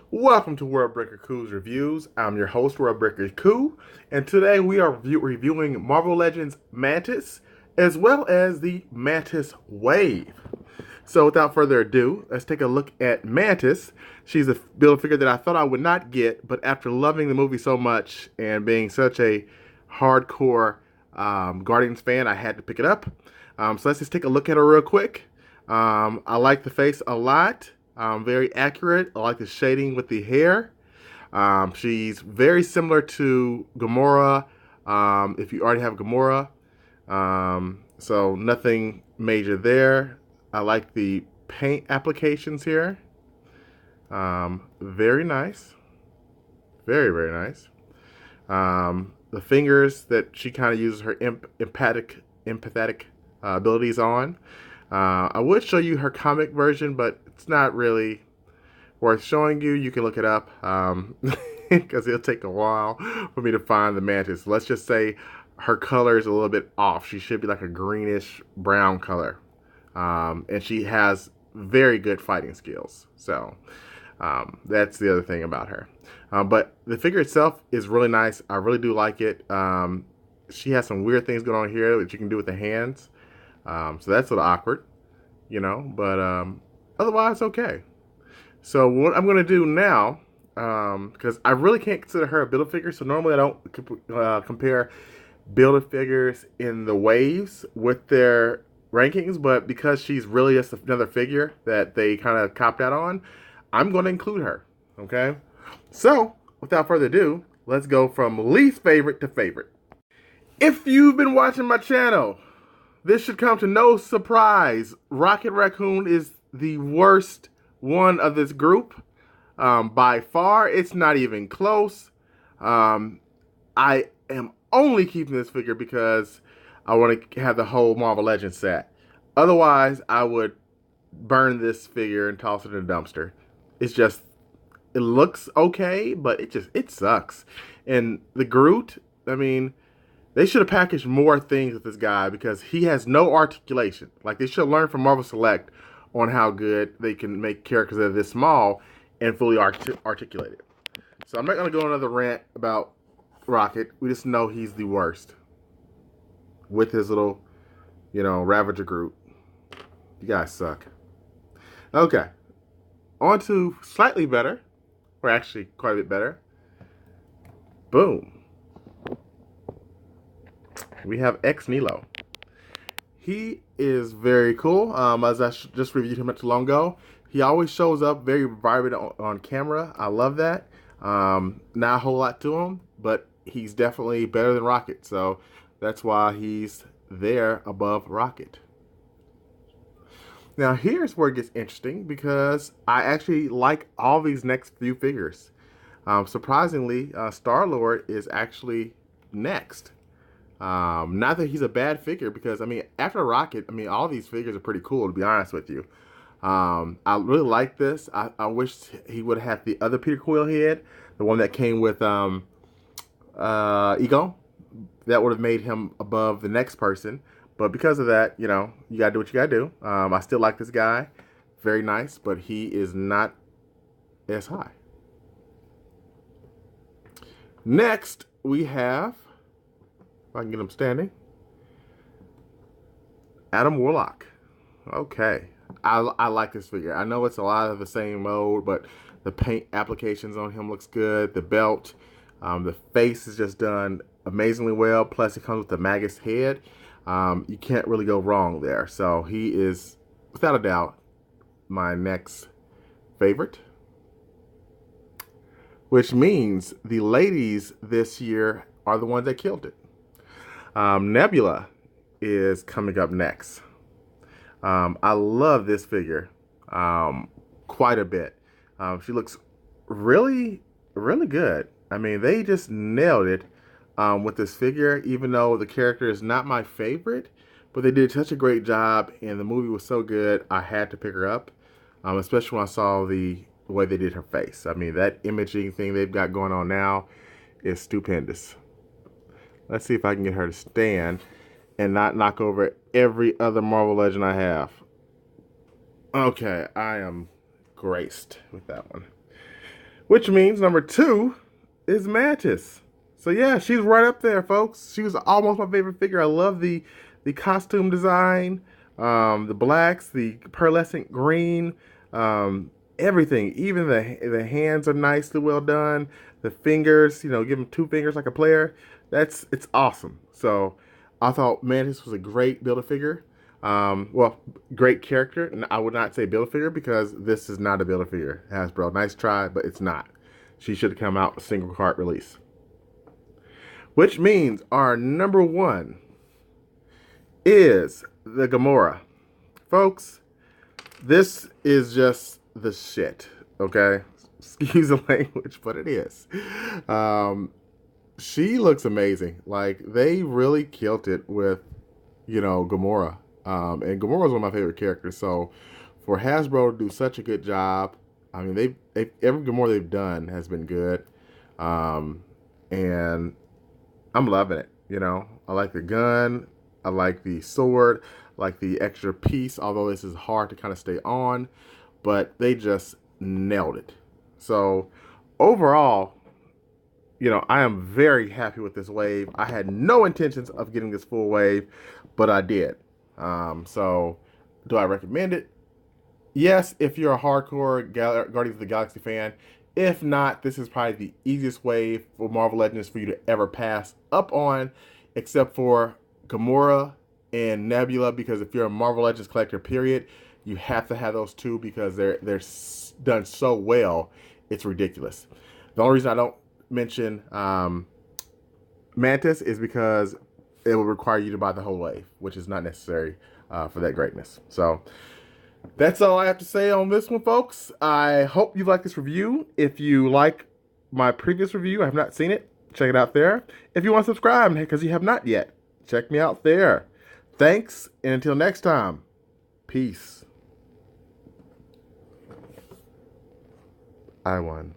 Welcome to Worldbreaker Coo's Reviews. I'm your host, Worldbreaker Coo, and today we are reviewing Marvel Legends Mantis, as well as the Mantis Wave. So without further ado, let's take a look at Mantis. She's a Build-A-Figure that I thought I would not get, but after loving the movie so much and being such a hardcore Guardians fan, I had to pick it up. So let's just take a look at her real quick. I like the face a lot. Very accurate. I like the shading with the hair. She's very similar to Gamora. If you already have Gamora, so nothing major there. I like the paint applications here. Very nice. Very, very nice. The fingers that she kind of uses her empathetic abilities on. I would show you her comic version, but it's not really worth showing you. You can look it up because it'll take a while for me to find the Mantis. Let's just say her color is a little bit off. She should be like a greenish brown color. And she has very good fighting skills. So that's the other thing about her. But the figure itself is really nice. I really do like it. She has some weird things going on here that you can do with the hands. So that's a little awkward, but otherwise okay. So what I'm going to do now, because I really can't consider her a Build-A-Figure, so normally I don't compare Build-A-Figures in the waves with their rankings, but because she's really just another figure that they kind of copped out on, I'm going to include her, okay? So, without further ado, let's go from least favorite to favorite. If you've been watching my channel, this should come to no surprise. Rocket Raccoon is the worst one of this group. By far, it's not even close. I am only keeping this figure because I want to have the whole Marvel Legends set. Otherwise, I would burn this figure and toss it in a dumpster. It's just, it looks okay, but it sucks. And the Groot, I mean, they should have packaged more things with this guy because he has no articulation. Like, they should learn from Marvel Select on how good they can make characters that are this small and fully articulated. So I'm not going to go on another rant about Rocket. We just know he's the worst. With his little, Ravager Groot. You guys suck. Okay. On to slightly better. Or actually quite a bit better. Boom. We have Ex Nilo. He is very cool. As I just reviewed him not too long ago, he always shows up very vibrant on camera. I love that. Not a whole lot to him, but he's definitely better than Rocket. So that's why he's there above Rocket. Now here's where it gets interesting because I actually like all these next few figures. Surprisingly, Star-Lord is actually next. Not that he's a bad figure because, after Rocket, all these figures are pretty cool, to be honest with you. I really like this. I wish he would have had the other Peter Quill head, the one that came with Ego. That would have made him above the next person. But because of that, you gotta do what you gotta do. I still like this guy. Very nice, but he is not as high. Next, we have, if I can get him standing, Adam Warlock. Okay. I like this figure. I know it's a lot of the same mode, but the paint applications on him looks good. The belt, the face is just done amazingly well. Plus, it comes with the Magus head. You can't really go wrong there. So he is, without a doubt, my next favorite. Which means the ladies this year are the ones that killed it. Nebula is coming up next. I love this figure quite a bit. She looks really, really good. They just nailed it with this figure, even though the character is not my favorite, but they did such a great job and the movie was so good, I had to pick her up, especially when I saw the way they did her face. That imaging thing they've got going on now is stupendous. Let's see if I can get her to stand and not knock over every other Marvel Legend I have. Okay, I am graced with that one. Which means number 2 is Mantis. So yeah, she's right up there, folks. She was almost my favorite figure. I love the costume design, the blacks, the pearlescent green, everything. Even the hands are nicely well done. The fingers, give them 2 fingers like a player. It's awesome. So I thought Mantis was a great Build-A-Figure. Well, great character. And I would not say Build-A-Figure because this is not a Build-A-Figure. Hasbro, nice try, but it's not. She should have come out with a single card release. Which means our number 1 is the Gamora. Folks, this is just the shit, okay? Excuse the language, but it is. She looks amazing. Like, they really killed it with, Gamora. And Gamora is one of my favorite characters. So, for Hasbro to do such a good job, I mean, every Gamora they've done has been good. And I'm loving it. I like the gun. I like the sword. I like the extra piece, although this is hard to kind of stay on. But they just nailed it. So, overall, I am very happy with this wave. I had no intentions of getting this full wave, but I did. So, do I recommend it? Yes, if you're a hardcore Guardians of the Galaxy fan. If not, this is probably the easiest wave for Marvel Legends for you to ever pass up on, except for Gamora and Nebula, because if you're a Marvel Legends collector, period, you have to have those 2 because they're done so well, it's ridiculous. The only reason I don't mention Mantis is because it will require you to buy the whole wave, which is not necessary for that greatness. So that's all I have to say on this one, folks. I hope you like this review. If you like my previous review, I have not seen it, check it out there. If you want to subscribe, because you have not yet, check me out there. Thanks, and until next time, peace. I won.